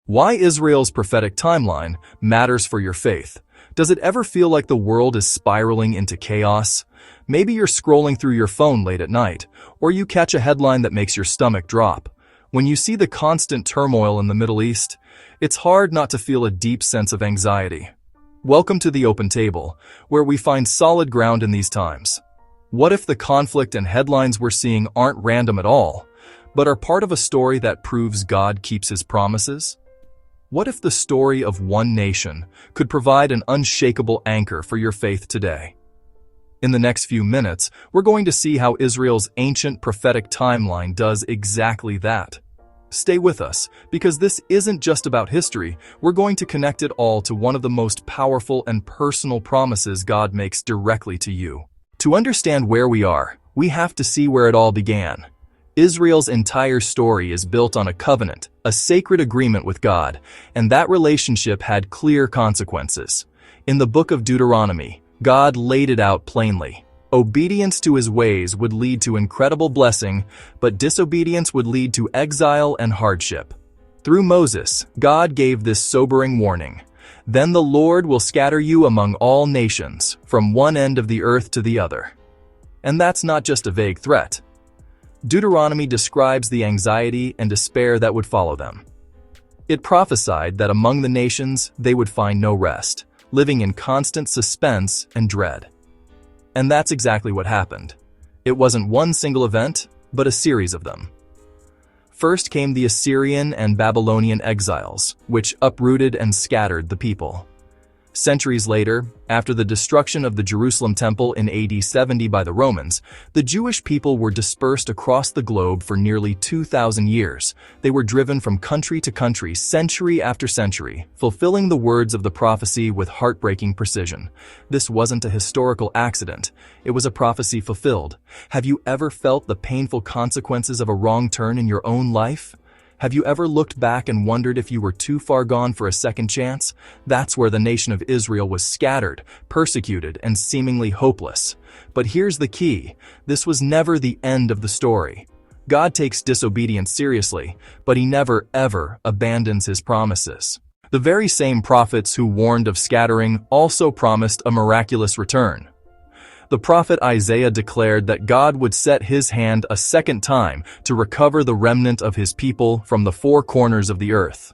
Why Israel's prophetic timeline matters for your faith. Does it ever feel like the world is spiraling into chaos? Maybe you're scrolling through your phone late at night, or you catch a headline that makes your stomach drop. When you see the constant turmoil in the Middle East, it's hard not to feel a deep sense of anxiety. Welcome to the Open Table, where we find solid ground in these times. What if the conflict and headlines we're seeing aren't random at all, but are part of a story that proves God keeps his promises? What if the story of one nation could provide an unshakable anchor for your faith today? In the next few minutes, we're going to see how Israel's ancient prophetic timeline does exactly that. Stay with us, because this isn't just about history. We're going to connect it all to one of the most powerful and personal promises God makes directly to you. To understand where we are, we have to see where it all began. Israel's entire story is built on a covenant, a sacred agreement with God, and that relationship had clear consequences. In the book of Deuteronomy, God laid it out plainly. Obedience to his ways would lead to incredible blessing, but disobedience would lead to exile and hardship. Through Moses, God gave this sobering warning. Then the Lord will scatter you among all nations, from one end of the earth to the other. And that's not just a vague threat. Deuteronomy describes the anxiety and despair that would follow them. It prophesied that among the nations they would find no rest, living in constant suspense and dread. And that's exactly what happened. It wasn't one single event, but a series of them. First came the Assyrian and Babylonian exiles, which uprooted and scattered the people. Centuries later, after the destruction of the Jerusalem temple in AD 70 by the Romans, the Jewish people were dispersed across the globe for nearly 2,000 years. They were driven from country to country, century after century, fulfilling the words of the prophecy with heartbreaking precision. This wasn't a historical accident. It was a prophecy fulfilled. Have you ever felt the painful consequences of a wrong turn in your own life? Have you ever looked back and wondered if you were too far gone for a second chance? That's where the nation of Israel was scattered, persecuted, and seemingly hopeless. But here's the key. This was never the end of the story. God takes disobedience seriously, but he never, ever abandons his promises. The very same prophets who warned of scattering also promised a miraculous return. The prophet Isaiah declared that God would set his hand a second time to recover the remnant of his people from the four corners of the earth.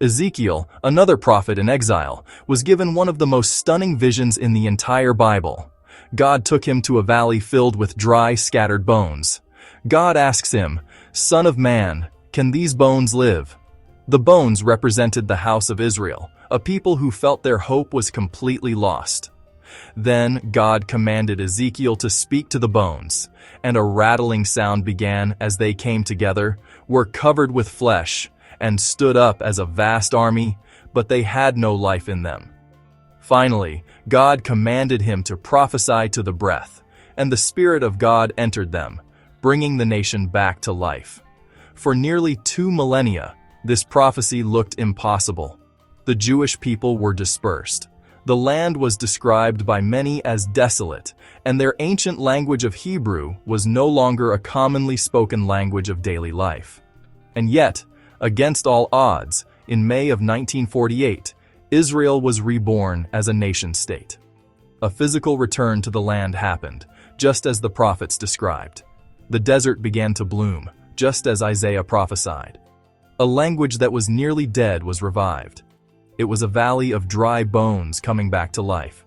Ezekiel, another prophet in exile, was given one of the most stunning visions in the entire Bible. God took him to a valley filled with dry, scattered bones. God asks him, "Son of man, can these bones live?" The bones represented the house of Israel, a people who felt their hope was completely lost. Then God commanded Ezekiel to speak to the bones, and a rattling sound began as they came together, were covered with flesh, and stood up as a vast army, but they had no life in them. Finally, God commanded him to prophesy to the breath, and the Spirit of God entered them, bringing the nation back to life. For nearly 2 millennia, this prophecy looked impossible. The Jewish people were dispersed. The land was described by many as desolate, and their ancient language of Hebrew was no longer a commonly spoken language of daily life. And yet, against all odds, in May of 1948, Israel was reborn as a nation-state. A physical return to the land happened, just as the prophets described. The desert began to bloom, just as Isaiah prophesied. A language that was nearly dead was revived. It was a valley of dry bones coming back to life.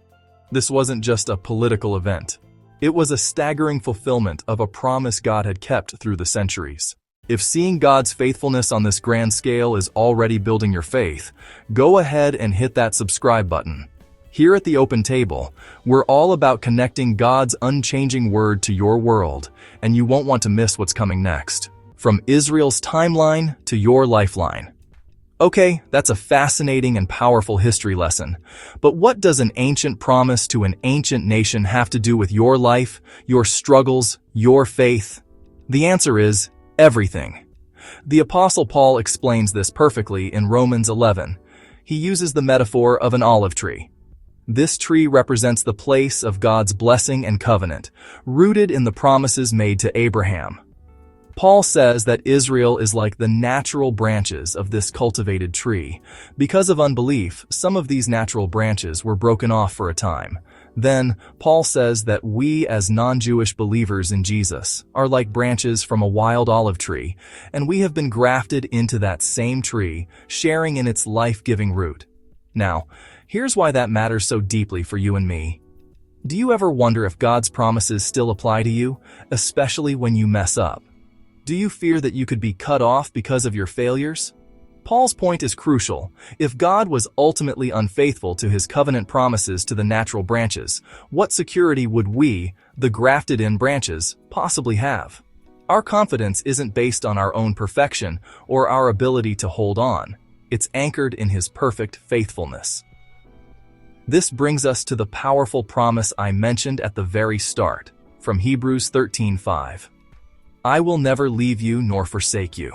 This wasn't just a political event. It was a staggering fulfillment of a promise God had kept through the centuries. If seeing God's faithfulness on this grand scale is already building your faith, go ahead and hit that subscribe button. Here at the Open Table, we're all about connecting God's unchanging word to your world, and you won't want to miss what's coming next. From Israel's timeline to your lifeline. Okay, that's a fascinating and powerful history lesson. But what does an ancient promise to an ancient nation have to do with your life, your struggles, your faith? The answer is everything. The Apostle Paul explains this perfectly in Romans 11. He uses the metaphor of an olive tree. This tree represents the place of God's blessing and covenant, rooted in the promises made to Abraham. Paul says that Israel is like the natural branches of this cultivated tree. Because of unbelief, some of these natural branches were broken off for a time. Then, Paul says that we as non-Jewish believers in Jesus are like branches from a wild olive tree, and we have been grafted into that same tree, sharing in its life-giving root. Now, here's why that matters so deeply for you and me. Do you ever wonder if God's promises still apply to you, especially when you mess up? Do you fear that you could be cut off because of your failures? Paul's point is crucial. If God was ultimately unfaithful to his covenant promises to the natural branches, what security would we, the grafted-in branches, possibly have? Our confidence isn't based on our own perfection or our ability to hold on. It's anchored in his perfect faithfulness. This brings us to the powerful promise I mentioned at the very start, from Hebrews 13:5. I will never leave you nor forsake you.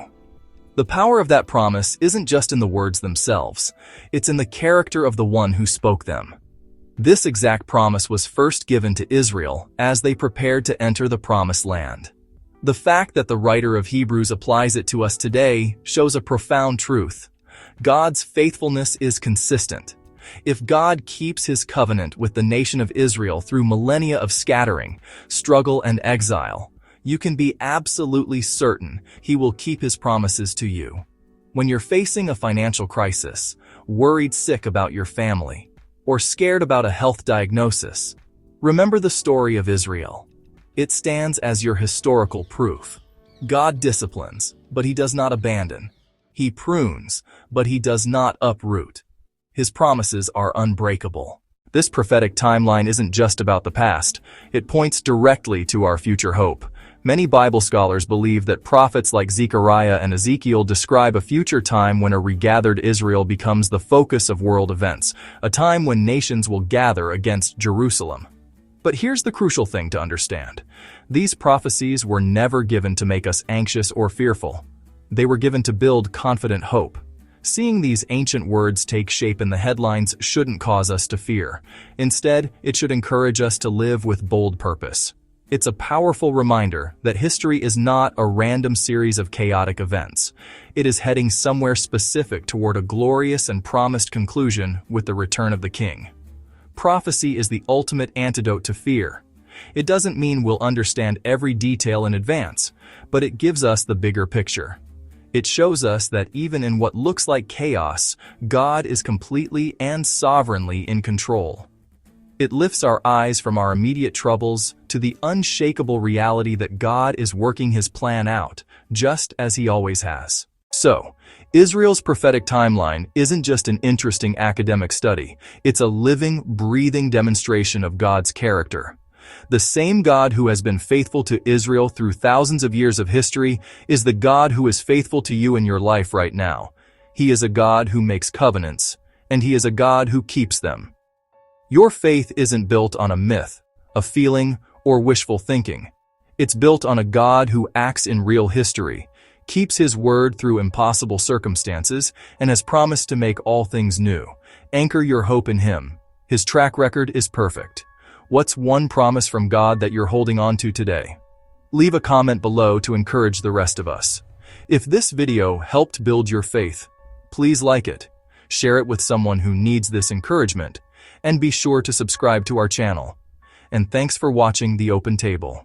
The power of that promise isn't just in the words themselves, it's in the character of the one who spoke them. This exact promise was first given to Israel as they prepared to enter the promised land. The fact that the writer of Hebrews applies it to us today shows a profound truth. God's faithfulness is consistent. If God keeps his covenant with the nation of Israel through millennia of scattering, struggle, and exile, you can be absolutely certain he will keep his promises to you. When you're facing a financial crisis, worried sick about your family, or scared about a health diagnosis, remember the story of Israel. It stands as your historical proof. God disciplines, but he does not abandon. He prunes, but he does not uproot. His promises are unbreakable. This prophetic timeline isn't just about the past. It points directly to our future hope. Many Bible scholars believe that prophets like Zechariah and Ezekiel describe a future time when a regathered Israel becomes the focus of world events, a time when nations will gather against Jerusalem. But here's the crucial thing to understand. These prophecies were never given to make us anxious or fearful. They were given to build confident hope. Seeing these ancient words take shape in the headlines shouldn't cause us to fear. Instead, it should encourage us to live with bold purpose. It's a powerful reminder that history is not a random series of chaotic events. It is heading somewhere specific toward a glorious and promised conclusion with the return of the King. Prophecy is the ultimate antidote to fear. It doesn't mean we'll understand every detail in advance, but it gives us the bigger picture. It shows us that even in what looks like chaos, God is completely and sovereignly in control. It lifts our eyes from our immediate troubles to the unshakable reality that God is working his plan out, just as he always has. So, Israel's prophetic timeline isn't just an interesting academic study. It's a living, breathing demonstration of God's character. The same God who has been faithful to Israel through thousands of years of history is the God who is faithful to you in your life right now. He is a God who makes covenants, and he is a God who keeps them. Your faith isn't built on a myth, a feeling, or wishful thinking. It's built on a God who acts in real history, keeps his word through impossible circumstances, and has promised to make all things new. Anchor your hope in him. His track record is perfect. What's one promise from God that you're holding on to today? Leave a comment below to encourage the rest of us. If this video helped build your faith, please like it, share it with someone who needs this encouragement, and be sure to subscribe to our channel. And thanks for watching The Open Table.